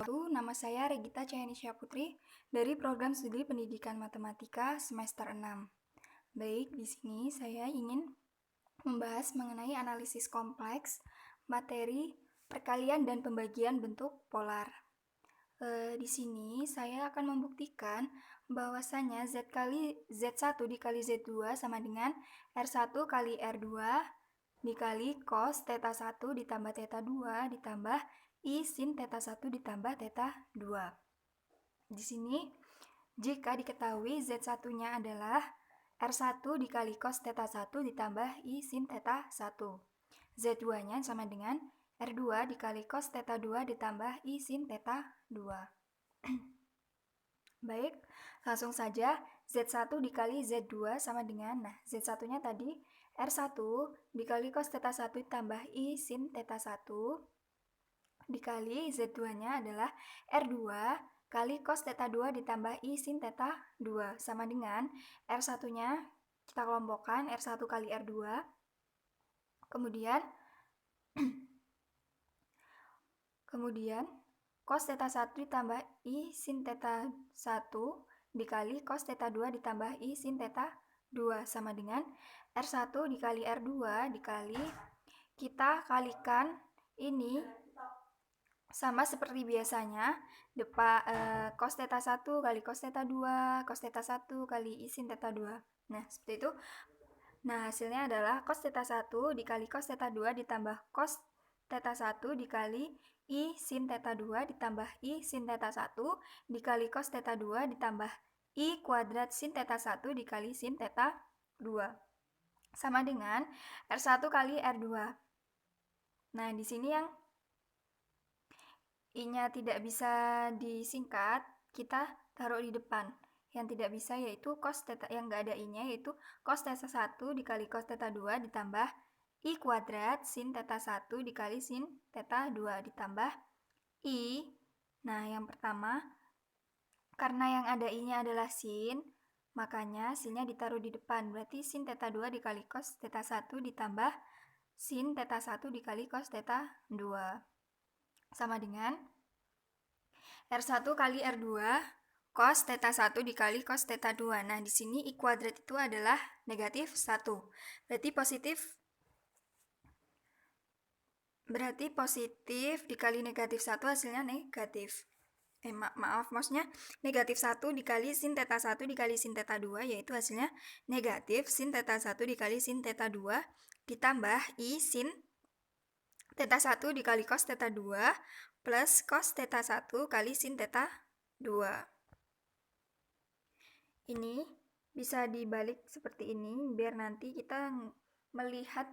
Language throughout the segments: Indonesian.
Nama saya Regita Cayanisya Putri dari Program Studi Pendidikan Matematika semester 6. Baik, di sini saya ingin membahas mengenai analisis kompleks, materi, perkalian dan pembagian bentuk polar. Di sini saya akan membuktikan bahwasanya Z1 dikali Z2 sama dengan R1 kali R2 dikali cos theta 1 ditambah theta 2 ditambah I sin theta 1 ditambah theta 2. Di sini, jika diketahui Z1-nya adalah R1 dikali cos theta 1 ditambah I sin theta 1. Z2-nya sama dengan R2 dikali cos theta 2 ditambah I sin theta 2. Baik, langsung saja Z1 dikali Z2 sama dengan, Z1-nya tadi R1 dikali cos theta 1 ditambah I sin theta 1 dikali Z2-nya adalah R2 kali cos theta 2 ditambah I sin theta 2 sama dengan R1-nya kita kelompokkan R1 kali R2, kemudian cos theta 1 ditambah I sin theta 1 dikali cos theta 2 ditambah I sin theta 2 sama dengan R1 dikali R2 dikali kita kalikan ini sama seperti biasanya cos theta 1 kali cos theta 2 cos theta 1 kali I sin theta 2. Nah, seperti itu. Nah, hasilnya adalah cos theta 1 dikali cos theta 2 ditambah cos theta 1 dikali I sin theta 2 ditambah I sin theta 1 dikali cos theta 2 ditambah I kuadrat sin theta 1 dikali sin theta 2 sama dengan R1 kali R2. Nah, di sini yang I-nya tidak bisa disingkat, kita taruh di depan. Yang tidak bisa yaitu cos theta, yang nggak ada I-nya yaitu cos theta 1 dikali cos theta 2 ditambah I kuadrat sin theta 1 dikali sin theta 2 ditambah I. Nah, yang pertama, karena yang ada I-nya adalah sin, makanya sin-nya ditaruh di depan. Berarti sin theta 2 dikali cos theta 1 ditambah sin theta 1 dikali cos theta 2. Sama dengan R1 kali R2 cos theta 1 dikali cos theta 2. Nah, di sini I kuadrat itu adalah negatif 1. Berarti positif dikali negatif 1 hasilnya negatif. Maksudnya negatif 1 dikali sin theta 1 dikali sin theta 2, yaitu hasilnya negatif sin theta 1 dikali sin theta 2 ditambah I sin theta 1 dikali cos theta 2 plus cos theta 1 kali sin theta 2. Ini bisa dibalik seperti ini biar nanti kita melihat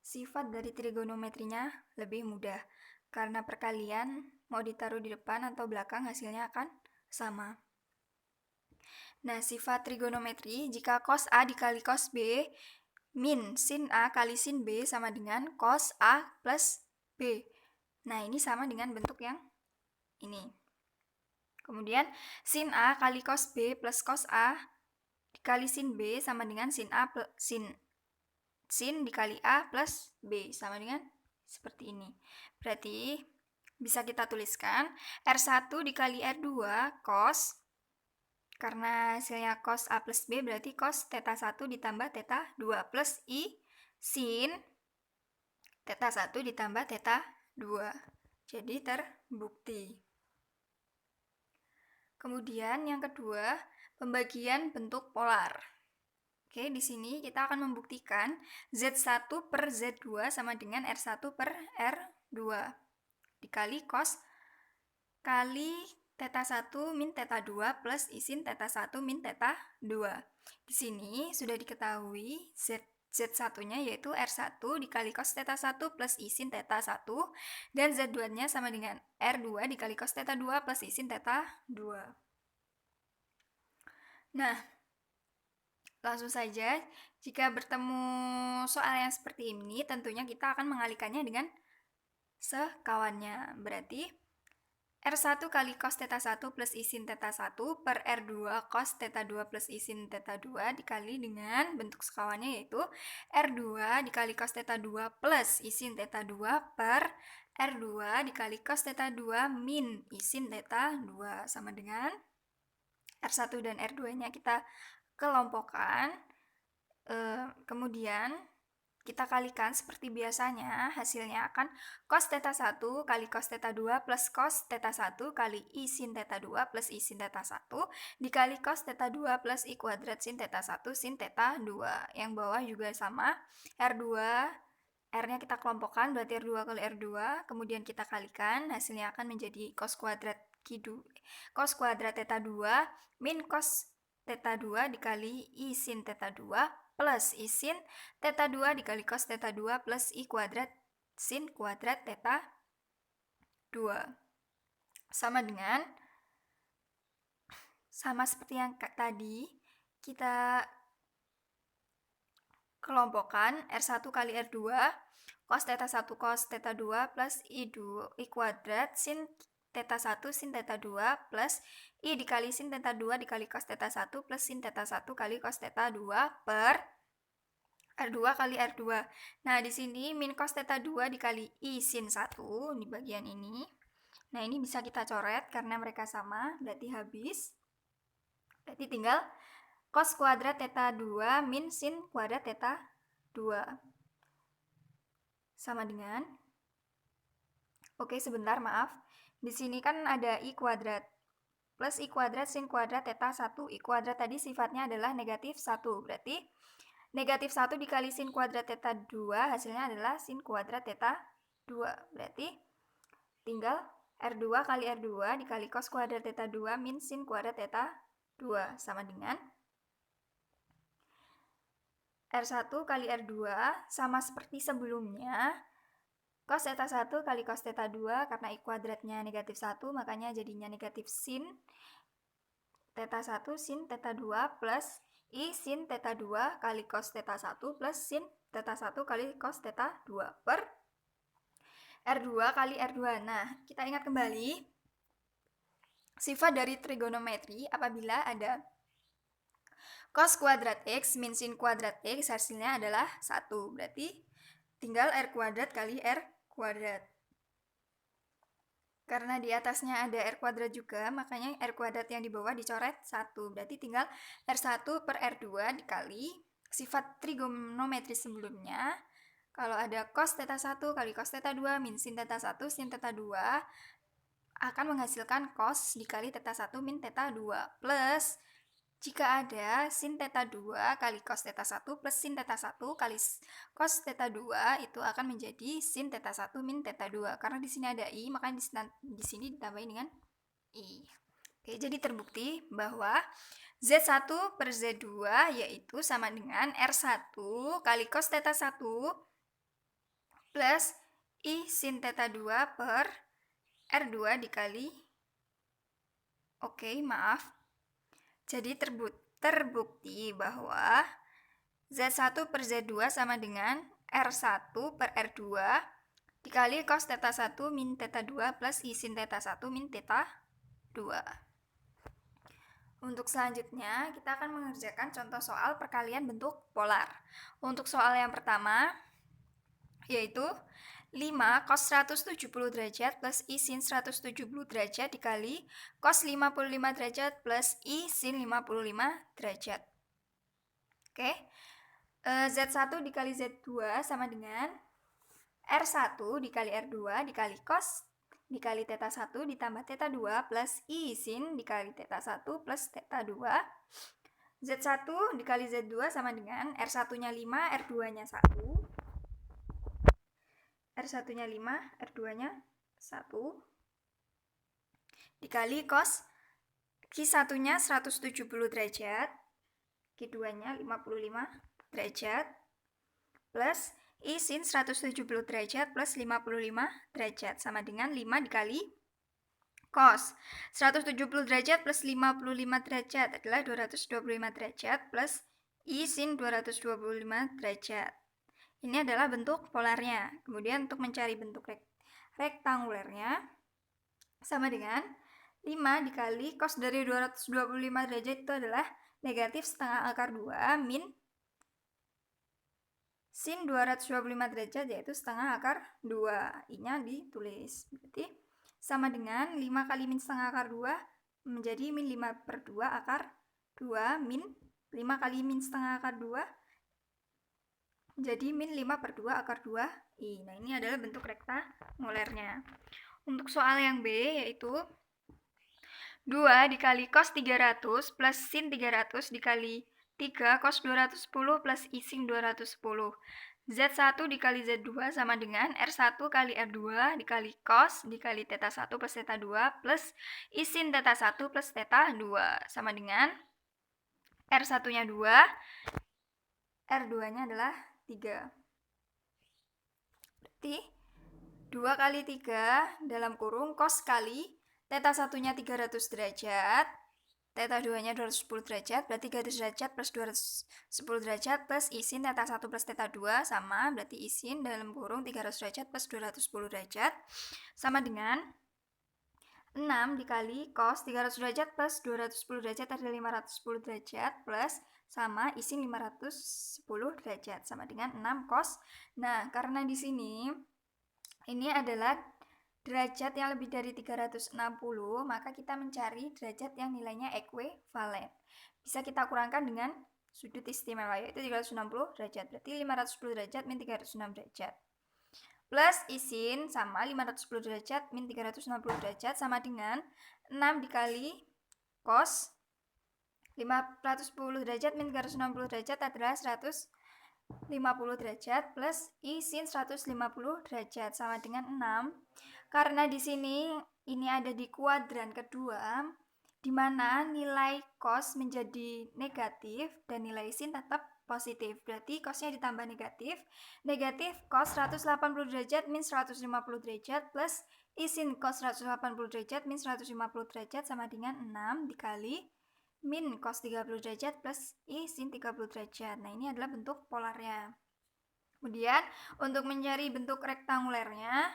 sifat dari trigonometrinya lebih mudah. Karena perkalian mau ditaruh di depan atau belakang hasilnya akan sama. Nah, sifat trigonometri jika cos A dikali cos B min sin A kali sin B sama dengan cos A plus B. Nah, ini sama dengan bentuk yang ini. Kemudian sin A kali cos B plus cos A dikali sin B sama dengan sin A plus sin dikali A plus B sama dengan seperti ini. Berarti bisa kita tuliskan R1 dikali R2 cos, karena hasilnya cos A plus B berarti cos theta 1 ditambah theta 2 plus I sin theta 1 ditambah theta 2. Jadi terbukti. Kemudian yang kedua, pembagian bentuk polar. Oke, di sini kita akan membuktikan Z1 per Z2 sama dengan R1 per R2 dikali cos kali theta 1 min theta 2 plus I sin theta 1 min theta 2. Di sini sudah diketahui Z1-nya yaitu R1 dikali cos theta 1 plus I sin theta 1 dan Z2-nya sama dengan R2 dikali cos theta 2 plus I sin theta 2. Nah, langsung saja, jika bertemu soal yang seperti ini, tentunya kita akan mengalihkannya dengan sekawannya. Berarti R1 kali cos theta 1 plus I sin theta 1 per R2 cos theta 2 plus I sin theta 2 dikali dengan bentuk sekawannya yaitu R2 dikali cos theta 2 plus I sin theta 2 per R2 dikali cos theta 2 min I sin theta 2 sama dengan R1 dan R2 nya kita kelompokkan, kemudian kita kalikan seperti biasanya, hasilnya akan cos theta 1 kali cos theta 2 plus cos theta 1 kali I sin theta 2 plus I sin theta 1 dikali cos theta 2 plus I kuadrat sin theta 1 sin theta 2. Yang bawah juga sama, R2, R-nya kita kelompokkan, berarti R2 kali R2, kemudian kita kalikan, hasilnya akan menjadi cos kuadrat theta 2 min cos theta 2 dikali I sin theta 2 plus I sin theta 2 dikali cos theta 2 plus I kuadrat sin kuadrat theta 2. Sama seperti yang tadi, kita kelompokkan R1 kali R2 cos theta 1 cos theta 2 plus I kuadrat sin theta 1 sin theta 2 plus I dikali sin theta 2 dikali cos theta 1 plus sin theta 1 kali cos theta 2 per R2 kali R2. Nah, di sini min cos theta 2 dikali I sin 1 di bagian ini. Nah, ini bisa kita coret karena mereka sama, berarti habis. Berarti tinggal cos kuadrat theta 2 min sin kuadrat theta 2. Sama dengan, oke sebentar maaf, di sini kan ada I kuadrat plus I kuadrat sin kuadrat theta 1. I kuadrat tadi sifatnya adalah negatif 1, berarti negatif 1 dikali sin kuadrat theta 2 hasilnya adalah sin kuadrat theta 2. Berarti tinggal R2 kali R2 dikali cos kuadrat theta 2 min sin kuadrat theta 2 sama dengan R1 kali R2 sama seperti sebelumnya, cos theta 1 kali cos theta 2, karena I kuadratnya negatif 1 makanya jadinya negatif sin theta 1 sin theta 2 plus I sin theta 2 kali cos theta 1 plus sin theta 1 kali cos theta 2 per R2 kali R2. Nah, kita ingat kembali sifat dari trigonometri apabila ada cos kuadrat X min sin kuadrat X hasilnya adalah 1. Berarti tinggal R kuadrat kali R kuadrat. Karena di atasnya ada R kuadrat juga, makanya R kuadrat yang di bawah dicoret 1. Berarti tinggal R1 per R2 dikali sifat trigonometri sebelumnya. Kalau ada cos theta 1 kali cos theta 2 min sin theta 1 sin theta 2 akan menghasilkan cos dikali theta 1 min theta 2 plus jika ada sin theta 2 kali cos theta 1 plus sin theta 1 kali cos theta 2 itu akan menjadi sin theta 1 min theta 2. Karena di sini ada I, maka di sini ditambahin dengan I. Oke, jadi terbukti bahwa Z1 per Z2 yaitu sama dengan R1 kali cos theta 1 plus I sin theta 2 per R2 dikali, jadi terbukti bahwa Z1 per Z2 sama dengan R1 per R2 dikali cos theta 1 min theta 2 plus I sin theta 1 min theta 2. Untuk selanjutnya, kita akan mengerjakan contoh soal perkalian bentuk polar. Untuk soal yang pertama, yaitu 5 cos 170 derajat plus I sin 170 derajat dikali cos 55 derajat plus I sin 55 derajat. Oke, Z1 dikali Z2 sama dengan R1 dikali R2 dikali cos dikali theta 1 ditambah theta 2 plus I sin dikali theta 1 plus theta 2. Z1 dikali Z2 sama dengan R1-nya 5, R2-nya 1. R1-nya 5, R2-nya 1 dikali cos Q1-nya 170 derajat, Q2-nya 55 derajat plus I sin 170 derajat plus 55 derajat sama dengan 5 dikali cos 170 derajat plus 55 derajat adalah 225 derajat plus I sin 225 derajat. Ini adalah bentuk polarnya. Kemudian untuk mencari bentuk rektangulernya, sama dengan 5 dikali cos dari 225 derajat itu adalah negatif setengah akar 2 min sin 225 derajat yaitu setengah akar 2. I-nya ditulis. Berarti sama dengan 5 kali min setengah akar 2 menjadi min 5/2 akar 2 min 5 kali min setengah akar 2 menjadi min 5/2 akar 2 I. Nah, ini adalah bentuk rektangulernya. Untuk soal yang B yaitu 2 dikali cos 300 plus sin 300 dikali 3 cos 210 plus I sin 210. Z1 dikali Z2 sama dengan R1 kali R2 dikali cos dikali theta 1 plus theta 2 plus I sin theta 1 plus theta 2 sama dengan R1-nya 2, R2-nya adalah 3. Berarti 2 kali 3 dalam kurung cos kali theta 1-nya 300 derajat, theta 2-nya 210 derajat, berarti 300 derajat plus 210 derajat plus I sin theta 1 plus theta 2 sama, berarti I sin dalam kurung 300 derajat plus 210 derajat sama dengan 6 dikali cos 300 derajat plus 210 derajat adalah 510 derajat plus sama I sin 510 derajat sama dengan 6 cos. Nah, karena di sini ini adalah derajat yang lebih dari 360, maka kita mencari derajat yang nilainya ekuivalen. Bisa kita kurangkan dengan sudut istimewa, yaitu 360 derajat. Berarti 510 derajat min 306 derajat. Plus I sin sama 510 derajat min 360 derajat sama dengan 6 dikali cos 510 derajat min 360 derajat adalah 150 derajat plus I sin 150 derajat sama dengan 6. Karena di sini ini ada di kuadran kedua, di mana nilai cos menjadi negatif dan nilai sin tetap positif. Berarti cosnya ditambah negatif. Negatif cos 180 derajat min 150 derajat plus I sin cos 180 derajat min 150 derajat sama dengan 6 dikali min cos 30 derajat plus I sin 30 derajat. Nah, ini adalah bentuk polarnya. Kemudian, untuk mencari bentuk rektangulernya,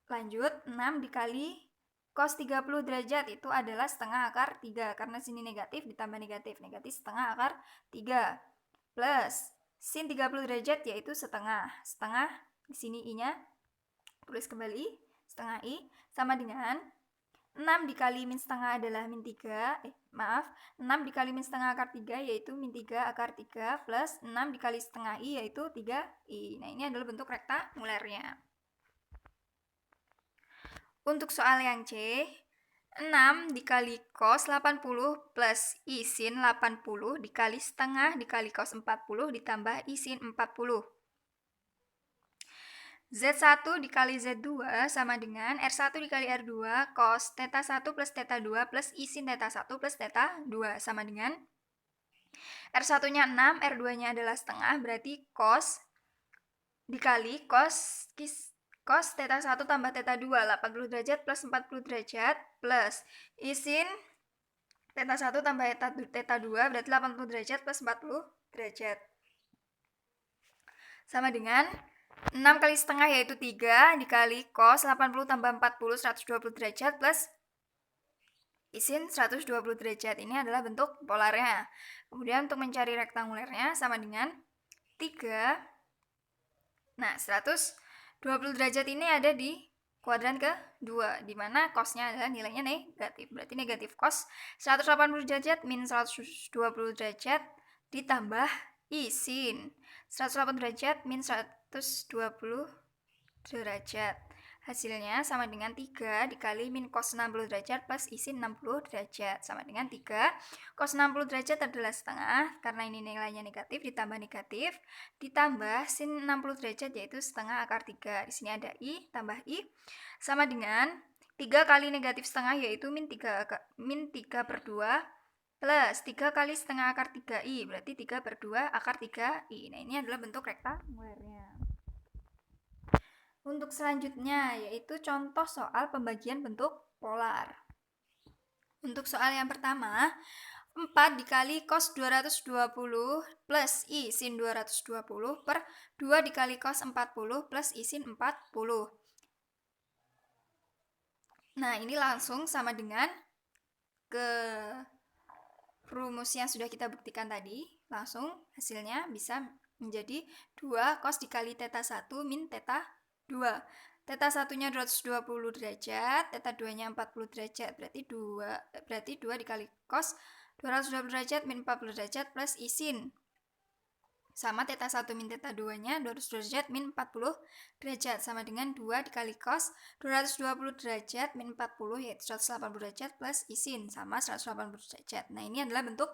lanjut, 6 dikali cos 30 derajat itu adalah setengah akar 3. Karena sini negatif ditambah negatif. Negatif setengah akar 3. Plus sin 30 derajat yaitu setengah. Setengah, di sini I-nya tulis kembali, setengah I, sama dengan 6 dikali min setengah adalah min 3. 6 dikali min setengah akar 3 yaitu min 3 akar 3 plus 6 dikali setengah I yaitu 3I. Nah, ini adalah bentuk rektangulernya. Untuk soal yang C, 6 dikali cos 80 plus I sin 80 dikali setengah dikali cos 40 ditambah I sin 40. Z1 dikali Z2 sama dengan R1 dikali R2 cos theta 1 plus theta 2 plus I sin theta 1 plus theta 2 sama dengan R1-nya 6, R2-nya adalah setengah, berarti cos dikali cos theta 1 tambah theta 2, 80 derajat plus 40 derajat plus I sin theta 1 tambah theta 2, berarti 80 derajat plus 40 derajat. Sama dengan 6 kali setengah yaitu 3 dikali cos 80 tambah 40, 120 derajat plus I sin 120 derajat. Ini adalah bentuk polarnya. Kemudian untuk mencari rektangulernya sama dengan 3. Nah, 120 derajat ini ada di kuadran kedua, di mana cosnya adalah nilainya negatif. Berarti negatif cos 180 derajat min 120 derajat ditambah I sin 180 derajat min 120 derajat. Hasilnya sama dengan 3 dikali min cos 60 derajat plus I sin 60 derajat. Sama dengan 3. Cos 60 derajat adalah setengah, karena ini nilainya negatif ditambah negatif, ditambah sin 60 derajat yaitu setengah akar 3. Di sini ada I, tambah I. Sama dengan 3 kali negatif setengah yaitu min 3/2 plus 3 kali setengah akar 3I, berarti 3/2 akar 3I. Nah, ini adalah bentuk rektangulernya. Untuk selanjutnya yaitu contoh soal pembagian bentuk polar. Untuk soal yang pertama, 4 dikali cos 220 plus I sin 220 per 2 dikali cos 40 plus I sin 40. Nah, ini langsung sama dengan ke rumus yang sudah kita buktikan tadi. Langsung hasilnya bisa menjadi 2 cos dikali theta 1 min theta 2. Theta 1-nya 220 derajat, theta 2-nya 40 derajat. Berarti 2 dikali cos 220 derajat min 40 derajat plus sin. Sama theta 1 min theta 2-nya 200 derajat min 40 derajat. Sama dengan 2 dikali cos 220 derajat min 40 yaitu 180 derajat plus sin. Sama 180 derajat. Nah, ini adalah bentuk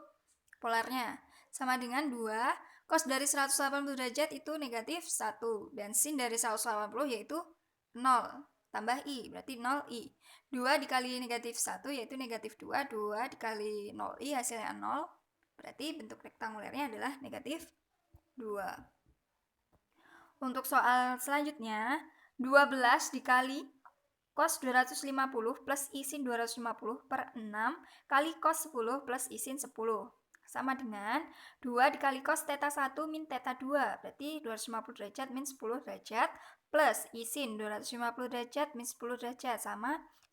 polarnya. Sama dengan 2 cos dari 180 derajat itu negatif 1. Dan sin dari 180 yaitu 0 tambah i, berarti 0i. 2 dikali negatif 1 yaitu negatif 2. 2 dikali 0i hasilnya 0. Berarti bentuk rektangulernya adalah negatif 2. Untuk soal selanjutnya, 12 dikali cos 250 plus i sin 250 per 6 kali cos 10 plus i sin 10. Sama dengan 2 dikali cos theta 1 min theta 2. Berarti 250 derajat min 10 derajat plus i sin 250 derajat min 10 derajat.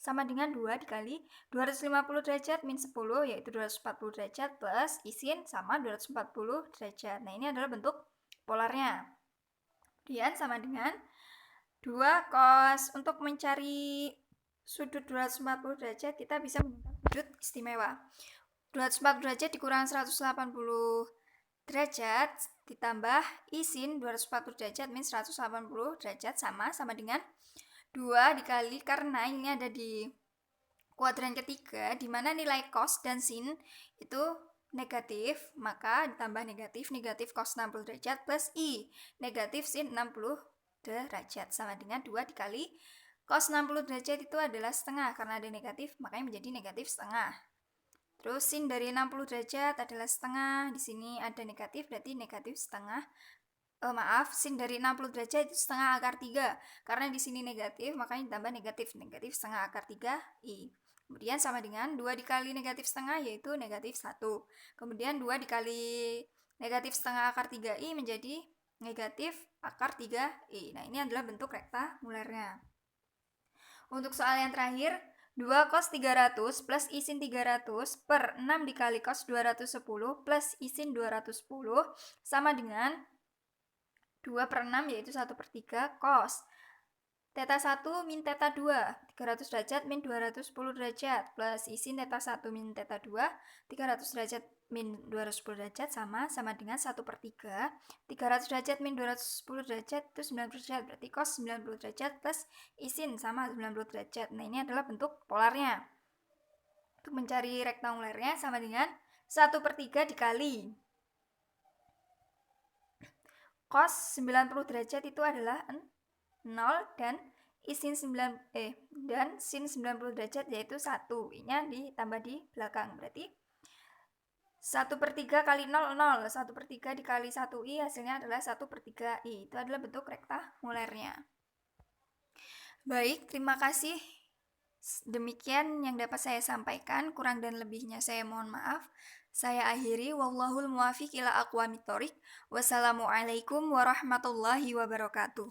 Sama dengan 2 dikali 250 derajat min 10 yaitu 240 derajat plus i sin sama 240 derajat. Nah, ini adalah bentuk polarnya. Kemudian sama dengan 2 cos. Untuk mencari sudut 240 derajat kita bisa menggunakan sudut istimewa. 240 derajat dikurang 180 derajat ditambah i sin 240 derajat min 180 derajat sama dengan 2 dikali, karena ini ada di kuadran ketiga di mana nilai cos dan sin itu negatif, maka ditambah negatif cos 60 derajat plus i negatif sin 60 derajat sama dengan 2 dikali cos 60 derajat itu adalah setengah, karena ada negatif makanya menjadi negatif setengah. Terus sin dari 60 derajat adalah setengah, di sini ada negatif berarti negatif setengah. Sin dari 60 derajat itu setengah akar 3. Karena di sini negatif makanya ditambah negatif setengah akar 3 i. Kemudian sama dengan 2 dikali negatif setengah yaitu negatif 1. Kemudian 2 dikali negatif setengah akar 3i menjadi negatif akar 3i. Nah, ini adalah bentuk rektangulernya. Untuk soal yang terakhir, 2 cos 300 plus i sin 300 per 6 dikali cos 210 plus i sin 210 sama dengan 2 per 6 yaitu 1 per 3 cos theta 1 min theta 2 300 derajat min 210 derajat plus i sin theta 1 min theta 2 300 derajat min 210 derajat sama dengan 1 per 3 300 derajat min 210 derajat itu 90 derajat, berarti cos 90 derajat plus i sin sama 90 derajat. Nah, ini adalah bentuk polarnya. Untuk mencari rektangulernya sama dengan 1 per 3 dikali cos 90 derajat itu adalah 0 dan sin 90 derajat yaitu 1. I-nya ditambah di belakang. Berarti 1 per 3 kali 0, 0. 1 per 3 dikali 1i hasilnya adalah 1 per 3i. Itu adalah bentuk rektangulernya. Baik, terima kasih. Demikian yang dapat saya sampaikan. Kurang dan lebihnya saya mohon maaf. Saya akhiri. Wallahul muwafiq ila aqwamit thoriq. Wassalamualaikum warahmatullahi wabarakatuh.